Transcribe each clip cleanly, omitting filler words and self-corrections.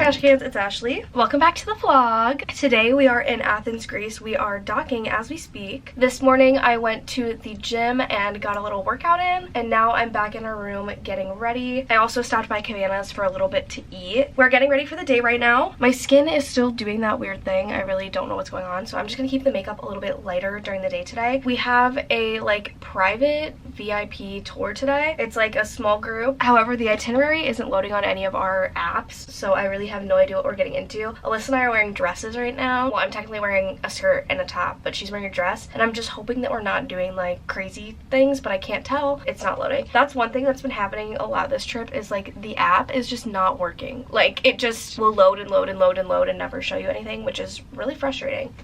trash cans, it's Ashley. Welcome back to the vlog. Today we are in Athens, Greece. We are docking as we speak. This morning I went to the gym and got a little workout in, and now I'm back in our room getting ready. I also stopped by Cabanas for a little bit to eat. We're getting ready for the day right now. My skin is still doing that weird thing. I really don't know what's going on, so I'm just gonna keep the makeup a little bit lighter during the day today. We have a private VIP tour today. It's like a small group. However, the itinerary isn't loading on any of our apps, so I really have no idea what we're getting into. Alyssa and I are wearing dresses right now. Well, I'm technically wearing a skirt and a top, but she's wearing a dress, and I'm just hoping that we're not doing like crazy things, but I can't tell. It's not loading. That's one thing that's been happening a lot this trip, is like the app is just not working. Like it just will load and load and load and load and never show you anything, which is really frustrating.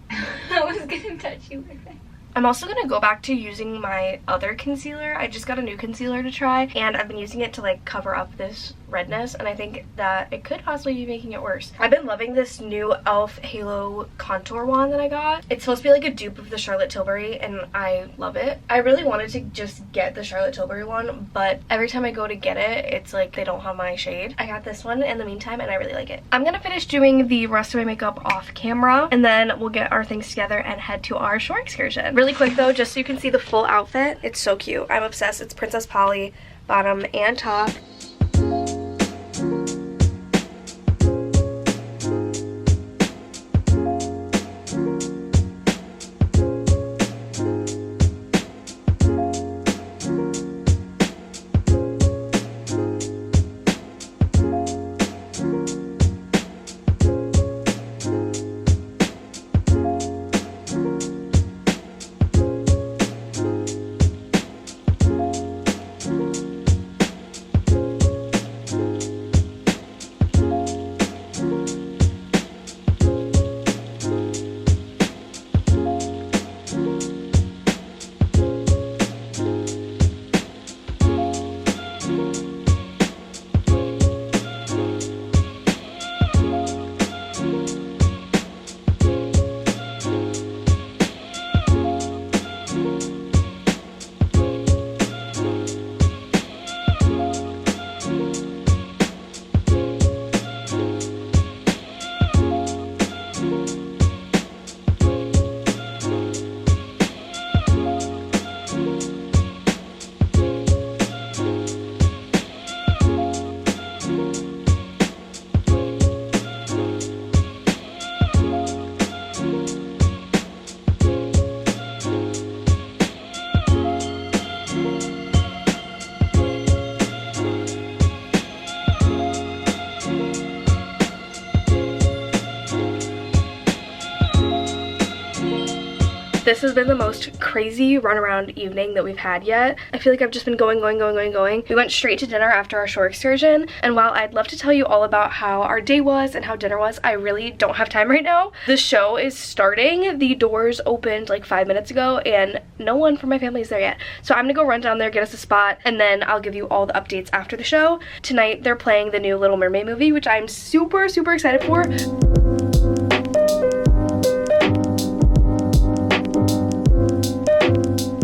I was gonna touch you with it. I'm also gonna go back to using my other concealer. I just got a new concealer to try, and I've been using it to like cover up this redness, and I think that it could possibly be making it worse. I've been loving this new e.l.f. Halo contour wand that I got. It's supposed to be like a dupe of the Charlotte Tilbury, and I love it. I really wanted to just get the Charlotte Tilbury one, but every time I go to get it, it's like they don't have my shade. I got this one in the meantime, and I really like it. I'm gonna finish doing the rest of my makeup off camera, and then we'll get our things together and head to our shore excursion. Really quick though, just so you can see the full outfit. It's so cute. I'm obsessed. It's Princess Polly bottom and top. This has been the most crazy runaround evening that we've had yet. I feel like I've just been going. We went straight to dinner after our shore excursion, and while I'd love to tell you all about how our day was and how dinner was, I really don't have time right now. The show is starting. The doors opened like 5 minutes ago, and no one from my family is there yet. So I'm gonna go run down there, get us a spot, and then I'll give you all the updates after the show. Tonight, they're playing the new Little Mermaid movie, which I'm super excited for.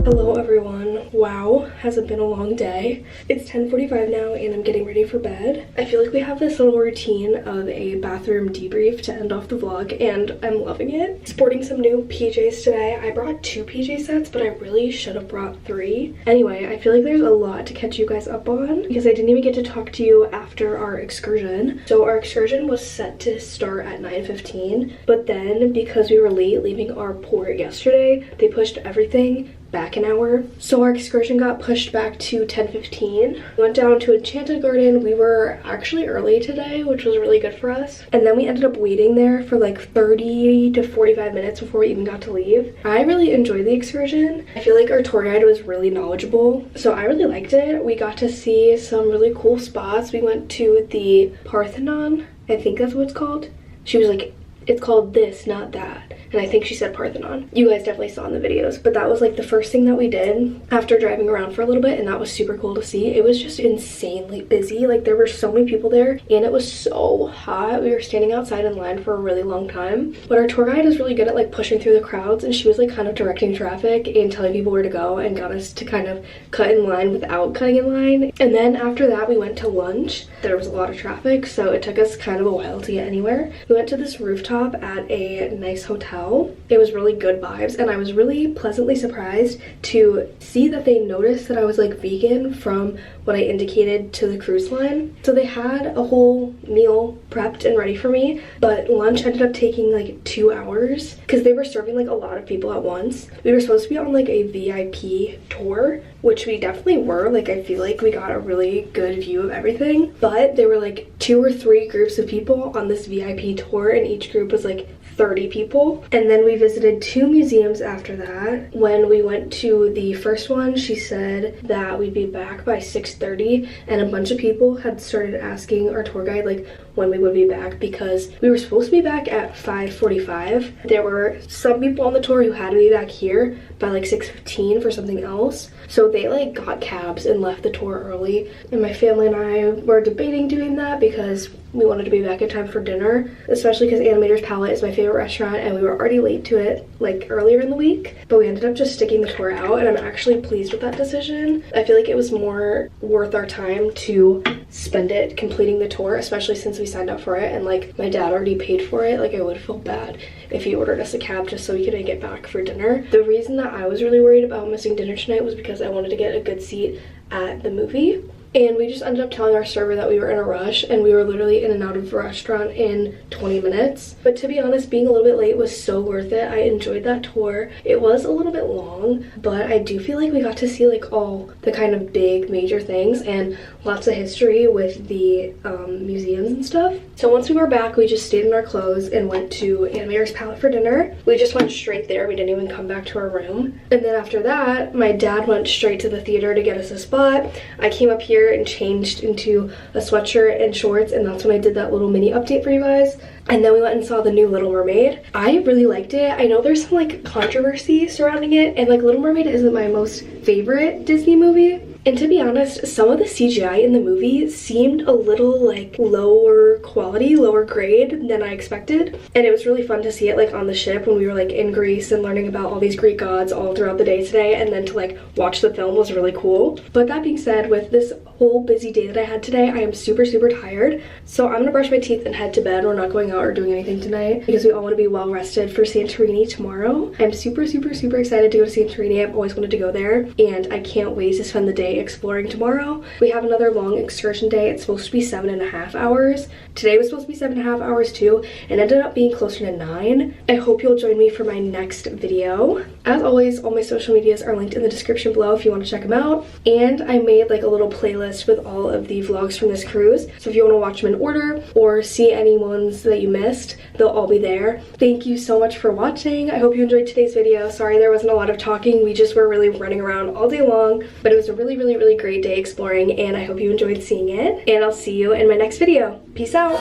Hello everyone. Wow, has it been a long day. It's 10:45 now and I'm getting ready for bed. I feel like we have this little routine of a bathroom debrief to end off the vlog, and I'm loving it. Sporting some new PJs today. I brought 2 PJ sets, but I really should have brought 3. Anyway, I feel like there's a lot to catch you guys up on because I didn't even get to talk to you after our excursion. So our excursion was set to start at 9:15, but then because we were late leaving our port yesterday, they pushed everything back an hour. So our excursion got pushed back to 10:15. We went down to Enchanted Garden. We were actually early today, which was really good for us. And then we ended up waiting there for like 30 to 45 minutes before we even got to leave. I really enjoyed the excursion. I feel like our tour guide was really knowledgeable, so I really liked it. We got to see some really cool spots. We went to the Parthenon, I think that's what it's called. She was like It's called This, Not That. And I think she said Parthenon. You guys definitely saw in the videos, but that was like the first thing that we did after driving around for a little bit, and that was super cool to see. It was just insanely busy. Like there were so many people there, and it was so hot. We were standing outside in line for a really long time, but our tour guide is really good at like pushing through the crowds, and she was like kind of directing traffic and telling people where to go and got us to kind of cut in line without cutting in line. And then after that we went to lunch. There was a lot of traffic, so it took us kind of a while to get anywhere. We went to this rooftop at a nice hotel. It was really good vibes, and I was really pleasantly surprised to see that they noticed that I was like vegan from what I indicated to the cruise line. So they had a whole meal prepped and ready for me, but lunch ended up taking like 2 hours because they were serving like a lot of people at once. We were supposed to be on like a VIP tour, which we definitely were. Like I feel like we got a really good view of everything, but there were like 2 or 3 groups of people on this VIP tour, and each group was like 30 people. And then we visited 2 museums after that. When we went to the first one, she said that we'd be back by 6:30, and a bunch of people had started asking our tour guide like when we would be back, because we were supposed to be back at 5:45. There were some people on the tour who had to be back here by like 6:15 for something else, so they like got cabs and left the tour early. And my family and I were debating doing that because we wanted to be back in time for dinner, especially because Animators Palette is my favorite restaurant, and we were already late to it like earlier in the week. But we ended up just sticking the tour out, and I'm actually pleased with that decision. I feel like it was more worth our time to spend it completing the tour, especially since we signed up for it and like my dad already paid for it. Like I would feel bad if he ordered us a cab just so we could make it back for dinner. The reason that I was really worried about missing dinner tonight was because I wanted to get a good seat at the movie. And we just ended up telling our server that we were in a rush, and we were literally in and out of the restaurant in 20 minutes. But to be honest, being a little bit late was so worth it. I enjoyed that tour. It was a little bit long, but I do feel like we got to see like all the kind of big major things and lots of history with the museums and stuff. So once we were back, we just stayed in our clothes and went to Animators Palette for dinner. We just went straight there. We didn't even come back to our room. And then after that, my dad went straight to the theater to get us a spot. I came up here and changed into a sweatshirt and shorts, and that's when I did that little mini update for you guys. And then we went and saw the new Little Mermaid. I really liked it. I know there's some like controversy surrounding it, and like Little Mermaid isn't my most favorite Disney movie. And to be honest, some of the CGI in the movie seemed a little like lower quality, lower grade than I expected. And it was really fun to see it like on the ship when we were like in Greece and learning about all these Greek gods all throughout the day today, and then to like watch the film was really cool. But that being said, with this whole busy day that I had today, I am super tired. So I'm gonna brush my teeth and head to bed. We're not going out or doing anything tonight because we all want to be well rested for Santorini tomorrow. I'm super excited to go to Santorini. I've always wanted to go there, and I can't wait to spend the day exploring tomorrow. We have another long excursion day. It's supposed to be 7.5 hours. Today was supposed to be 7.5 hours too, and ended up being closer to 9. I hope you'll join me for my next video. As always, all my social medias are linked in the description below if you want to check them out. And I made like a little playlist with all of the vlogs from this cruise, so if you want to watch them in order or see any ones that you missed, they'll all be there. Thank you so much for watching. I hope you enjoyed today's video. Sorry there wasn't a lot of talking. We just were really running around all day long, but it was a really great day exploring, and I hope you enjoyed seeing it, and I'll see you in my next video. Peace out.